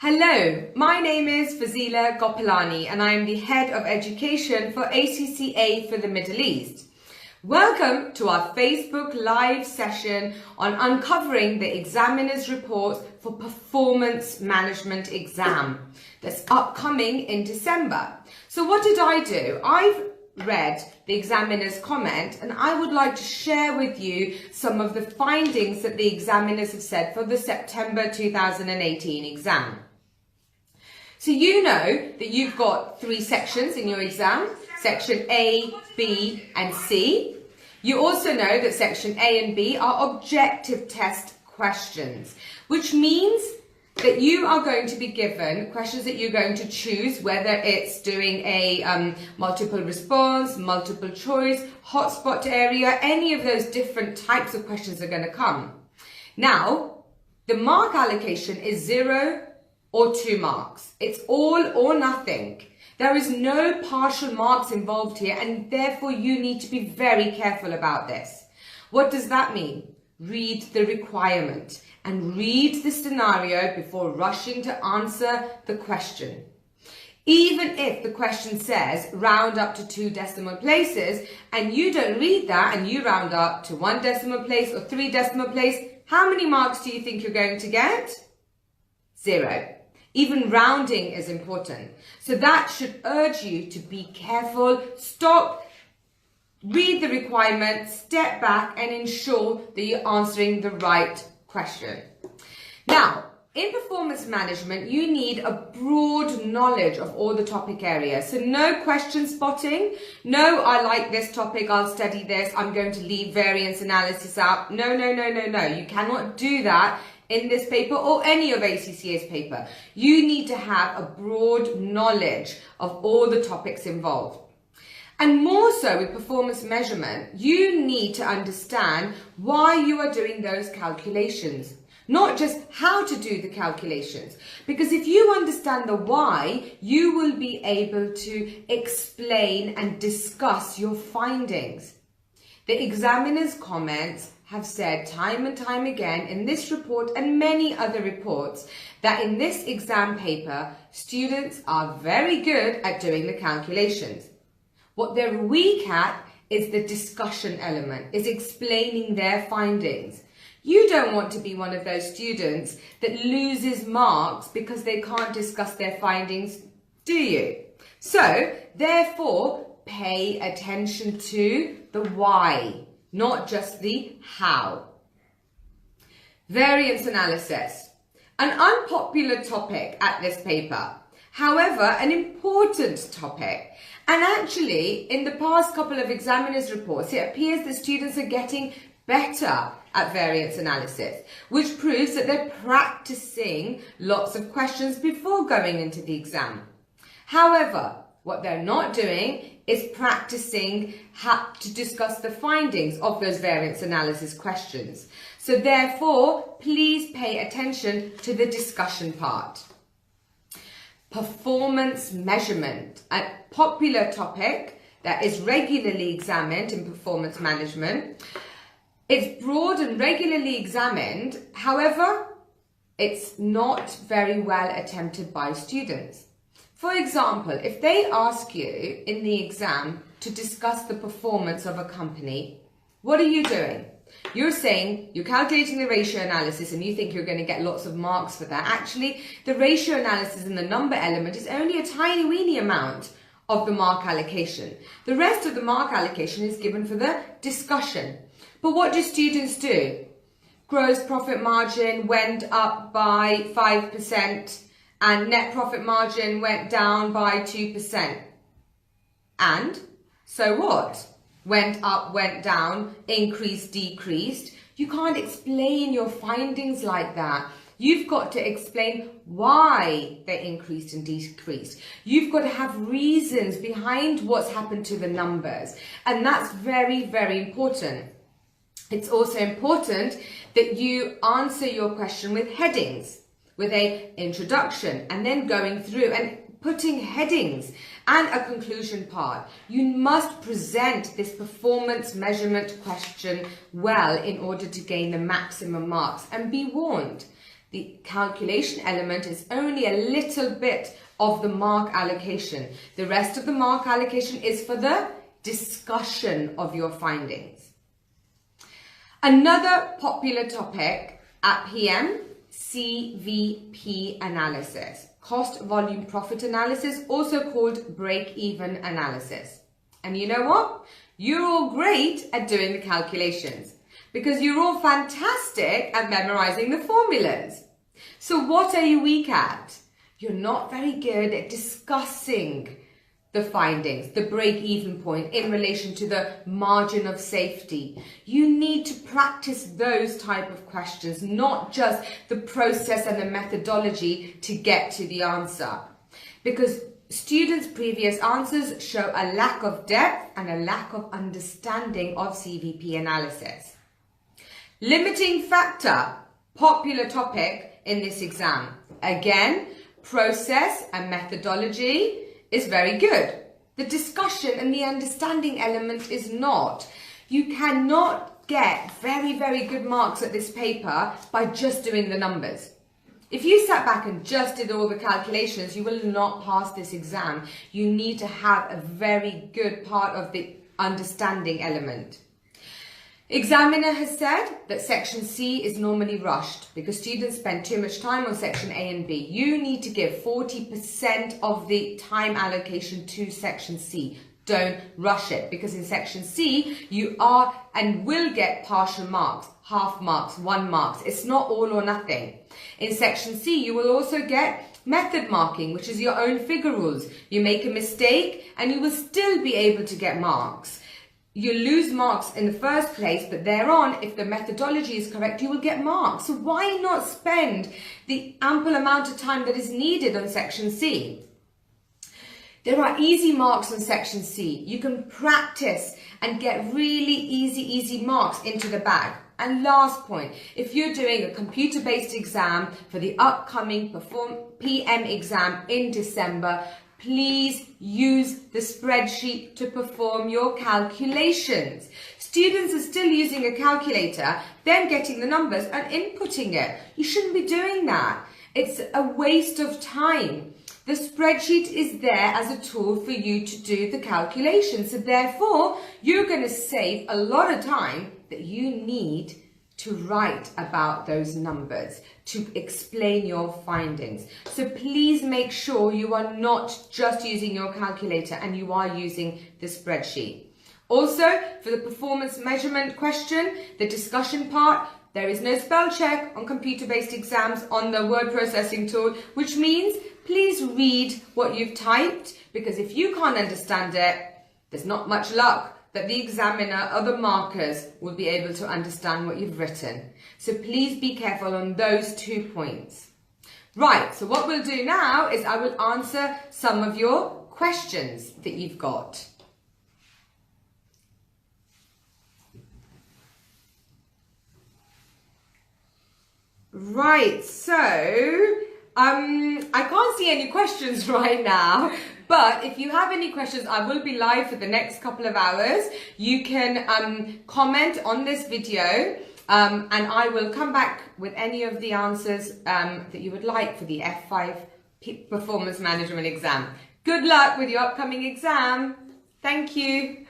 Hello, my name is Fazeela Gopalani and I am the Head of Education for ACCA for the Middle East. Welcome to our Facebook Live session on uncovering the examiner's report for Performance Management exam that's upcoming in December. So what did I do? I've read the examiner's comment and I would like to share with you some of the findings that the examiners have said for the September 2018 exam. So you know that you've got 3 sections in your exam, section A, B and C. You also know that section A and B are objective test questions, which means that you are going to be given questions that you're going to choose, whether it's doing a multiple response, multiple choice, hotspot area, any of those different types of questions are going to come. Now, the mark allocation is 0 or 2 marks. It's all or nothing. There is no partial marks involved here, and therefore you need to be very careful about this. What does that mean? Read the requirement and read the scenario before rushing to answer the question. Even if the question says round up to 2 decimal places and you don't read that and you round up to 1 decimal place or 3 decimal place, how many marks do you think you're going to get? 0. Even rounding is important. So that should urge you to be careful, stop, read the requirement, step back and ensure that you're answering the right question. Now, in performance management, you need a broad knowledge of all the topic areas. So no question spotting. No, I like this topic, I'll study this, I'm going to leave variance analysis out. No. You cannot do that in this paper or any of ACCA's paper. You need to have a broad knowledge of all the topics involved. And more so with performance measurement, you need to understand why you are doing those calculations, not just how to do the calculations. Because if you understand the why, you will be able to explain and discuss your findings. The examiner's comments have said time and time again in this report and many other reports that in this exam paper, students are very good at doing the calculations. What they're weak at is the discussion element, is explaining their findings. You don't want to be one of those students that loses marks because they can't discuss their findings, do you? So, therefore, pay attention to the why, not just the how. Variance analysis, an unpopular topic at this paper. However, an important topic. And actually, in the past couple of examiners' reports, it appears that students are getting better at variance analysis, which proves that they're practicing lots of questions before going into the exam. However, what they're not doing is practicing how to discuss the findings of those variance analysis questions. So therefore, please pay attention to the discussion part. Performance measurement, a popular topic that is regularly examined in performance management. It's broad and regularly examined, however, it's not very well attempted by students. For example, if they ask you in the exam to discuss the performance of a company, what are you doing? You're saying you're calculating the ratio analysis and you think you're going to get lots of marks for that. Actually, the ratio analysis and the number element is only a tiny weeny amount of the mark allocation. The rest of the mark allocation is given for the discussion. But what do students do? Gross profit margin went up by 5%. And net profit margin went down by 2%. And so what? Went up, went down, increased, decreased. You can't explain your findings like that. You've got to explain why they increased and decreased. You've got to have reasons behind what's happened to the numbers. And that's very, very important. It's also important that you answer your question with headings, with an introduction and then going through and putting headings and a conclusion part. You must present this performance measurement question well in order to gain the maximum marks. And be warned, The calculation element is only a little bit of the mark allocation. The rest of the mark allocation is for the discussion of your findings. Another popular topic at PM, CVP analysis, cost volume profit analysis, also called break-even analysis. And you know what? You're all great at doing the calculations because you're all fantastic at memorizing the formulas. So what are you weak at? You're not very good at discussing the findings, the break-even point in relation to the margin of safety. You need to practice those type of questions, not just the process and the methodology to get to the answer. Because students' previous answers show a lack of depth and a lack of understanding of CVP analysis. Limiting factor, popular topic in this exam. Again, process and methodology is very good. The discussion and the understanding element is not. You cannot get very, very good marks at this paper by just doing the numbers. If you sat back and just did all the calculations, you will not pass this exam. You need to have a very good part of the understanding element. Examiner has said that section C is normally rushed because students spend too much time on section A and B. You need to give 40% of the time allocation to section C. Don't rush it because in section C you are and will get partial marks, half marks, 1 marks. It's not all or nothing. In section C you will also get method marking, which is your own figure rules. You make a mistake and you will still be able to get marks. You lose marks in the first place, but thereon, if the methodology is correct, you will get marks. So why not spend the ample amount of time that is needed on section C? There are easy marks on section C. You can practice and get really easy marks into the bag. And last point, if you're doing a computer-based exam for the upcoming PM exam in December, please use the spreadsheet to perform your calculations. Students are still using a calculator, then getting the numbers and inputting it. You shouldn't be doing that. It's a waste of time. The spreadsheet is there as a tool for you to do the calculations. So therefore, you're going to save a lot of time that you need to write about those numbers, to explain your findings. So please make sure you are not just using your calculator and you are using the spreadsheet. Also, for the performance measurement question, the discussion part, there is no spell check on computer-based exams on the word processing tool, which means please read what you've typed, because if you can't understand it, there's not much luck that the examiner or the markers will be able to understand what you've written. So please be careful on those 2 points. Right, so what we'll do now is I will answer some of your questions that you've got. Right, so I can't see any questions right now, but if you have any questions, I will be live for the next couple of hours. You can comment on this video and I will come back with any of the answers that you would like for the F5 Performance Management exam. Good luck with your upcoming exam. Thank you.